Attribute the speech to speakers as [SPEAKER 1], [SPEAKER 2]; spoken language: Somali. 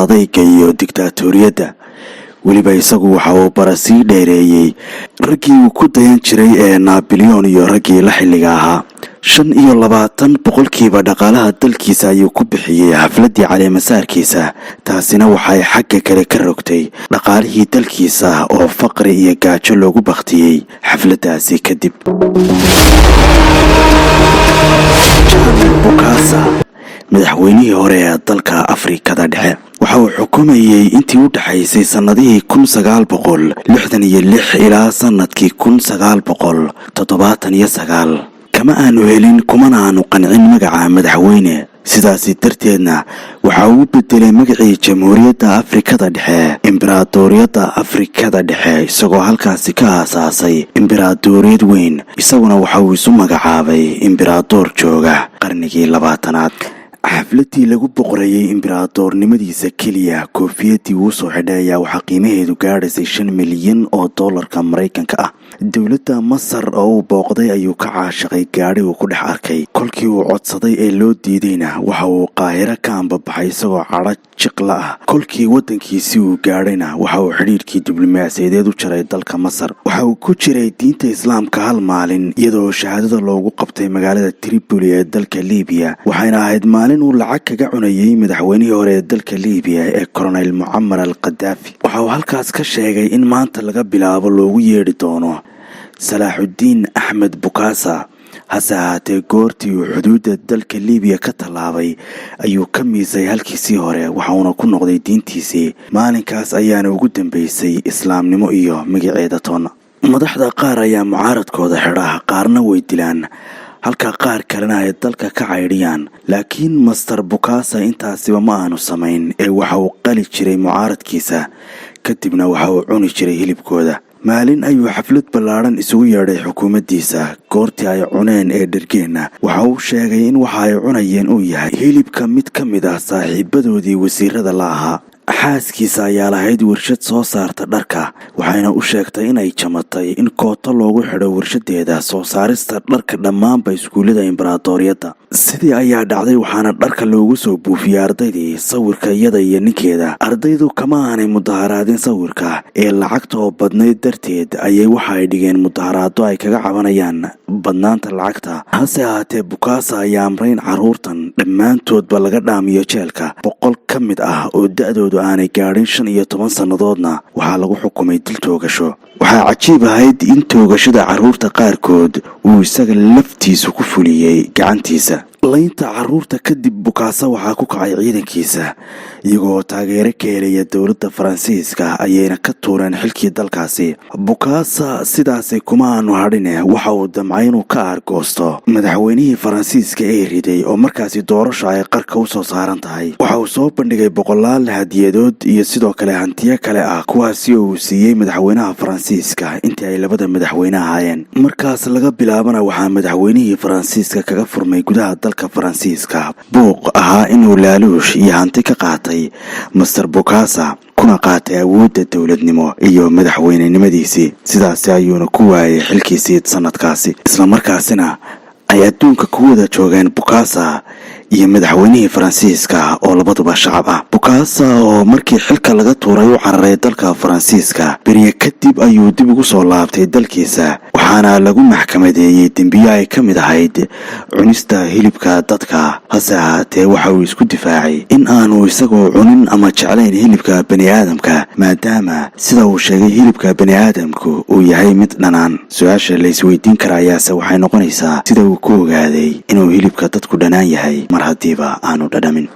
[SPEAKER 1] adayga iyo diktatoriyadda. weliba isagu waxa uu barasii dheereeyey raggii uu ku dayan jiray ee Napoleon iyo raggii la xilliga ahaa. 25% dhaqaalaha dalkiisa ayuu ku bixiyey xafladii caleemasaarkiisa. taasina waxay xagga kale ka rogtay dhaqaalihii dalkiisa oo faqri iyo gaajo loogu baktiyey xafladaasi kadib. Bokassa madaxweynihii hore ee dalka Afrikada Dhexe waxa uu xukumayay intii u dhaxaysay sanadihii 1966 ilaa sanadkii 1979. kama aanu helin kumana aanu qancin magaca madaxweyne. sidaasi darteedna waxa uu bedelay magacii Jamhuuriyadda Afrikada Dhexe Imbraadoriyadda Afrikada Dhexe, isagoo halkaasi ka aasaasay imbraadoriyad weyn. isaguna waxa uu isu magacaabay imbraador jooga qarnigii 20aad. xafladii lagu boqorayay imbraadornimadiisa keliya koofiyadii uu soo xidhay ayaa waxaa qiimaheedu gaadhaysay $5 milyan oo doolarka Mareykanka ah. dowladda Masar oo uu booqday ayuu ka caashaqay gaadhi uu ku dhex arkay. kolkii uu codsaday ee loo diidayna waxa uu Qaahiro ka ambabaxay isagoo cadho jiqla ah. kolkii waddankiisii uu gaadhayna waxa uu xidhiidhkii diblomaasiyadeed u jaray dalka Masar. waxa uu ku jiray diinta Islaamka hal maalin iyadoo shahaadada loogu qabtay magaalada Tripoli ee dalka Liibiya. waxayna ahayd maalin uu lacag kaga cunayay madaxweynihii hore ee dalka Liibiya ee Colonel Muammar al-Qaddafi. waxa uu halkaas ka sheegay in maanta laga bilaabo loogu yeedhi doono Salaaxudiin Axmed Bokassa. hase ahaatee goortii uu xuduudda dalka Liibiya ka tallaabay ayuu ka miisay halkiisii hore waxauna ku noqday diintiisii. maalinkaas ayaana ugu dambeysay islaamnimo iyo magaceeda toona. madaxda qaar ayaa mucaaradkooda xidha, qaarna way dilaan halka qaar kalena ay dalka ka caydhiyaan. laakiin Master Bokassa intaasiba ma aanu samayn ee waxa uu qali jiray mucaaradkiisa kadibna waxa uu cuni jiray hilibkooda. maalin ayuu xaflad ballaaran isugu yeedhay xukuumaddiisa. goortii ay cuneen ee dhergeenna waxa uu sheegay in waxa ay cunayeen uu yahay hilibka mid ka mid ah saaxiibadoodii wasiirada la ahaa. xaaskiisa ayaa lahayd warshad soo saarta dharka, waxayna u sheegtay inay jamatay in kooto loogu xidho warshadeeda soo saarista dharka dhammaanba iskuullada imbraadoriyadda. sidii ayaa dhacday, waxaana dharka loogu soo buufiyey ardaydii sawirka iyada iyo ninkeeda. ardaydu kama aanay mudaharaadin sawirka ee lacagta oo badnayd darteed ayay waxa ay dhigeen mudaharaado ay kaga cabanayaan badnaanta lacagta. hase ahaatee Bokassa ayaa amray in carruurtan dhammaantoodba laga dhaamiyo jeelka. 100 ka mid ah oo da'doodu aanay gaadhin 15 sannadoodna waxaa lagu xukumay dil toogasho. waxaa cajiib ahayd in toogashada carruurta qaarkood uu isaga laftiisu ku fuliyey gacantiisa. laynta carruurta kadib Bokassa waxaa ku kacay ciidankiisa iyagoo taageero ka helaya dowladda Faransiiska ayayna ka tuureen xilkii dalkaasi. Bokassa sidaasi kuma aanu hadhine waxa uu damcay inuu ka aargoosto madaxweynihii Faransiiska ee riday oo markaasi doorasho ay qarka u soo saaran tahay. waxa uu soo bandhigay 100 hadiyadood iyo sidoo kale hantiyo kale ah kuwaasi oo uu siiyey madaxweynaha Faransiiska intii ay labada madaxweyne ahaayeen. markaas laga bilaabana waxaa madaxweynihii Faransiiska kaga furmay gudaha dalka Faransiiska buuq ahaa inuu laaluush iyo hanti ka qaatay Master Bokassa kuna qaatay awoodda dowladnimo iyo madaxweynenimadiisii. sidaas ayuuna ku waayay xilkiisii sanadkaasi. isla markaasina ay adduunka ku wada joogeen Bokassa iyo madaxweynihii Faransiiska oo labaduba shacab ah. Bokassa oo markii xilka laga tuuray u cararay dalka Faransiiska beriye kadib ayuu dib ugu soo laabtay dalkiisa, waxaana lagu maxkamadeeyey dembiyo ay ka mid ahayd cunista hilibka dadka. hase ahaatee waxa uu isku difaacay in aanu isagoo cunin ama jeclayn hilibka bani'aadamka maadaama sida uu sheegay hilibka bani'aadamku uu yahay mid dhanaan. su-aasha la isweydiin kara ayaase waxay noqonaysaa sida uu ku ogaaday inuu hilibka dadku dhanaan yahay mar haddiiba aanu dhadhamin.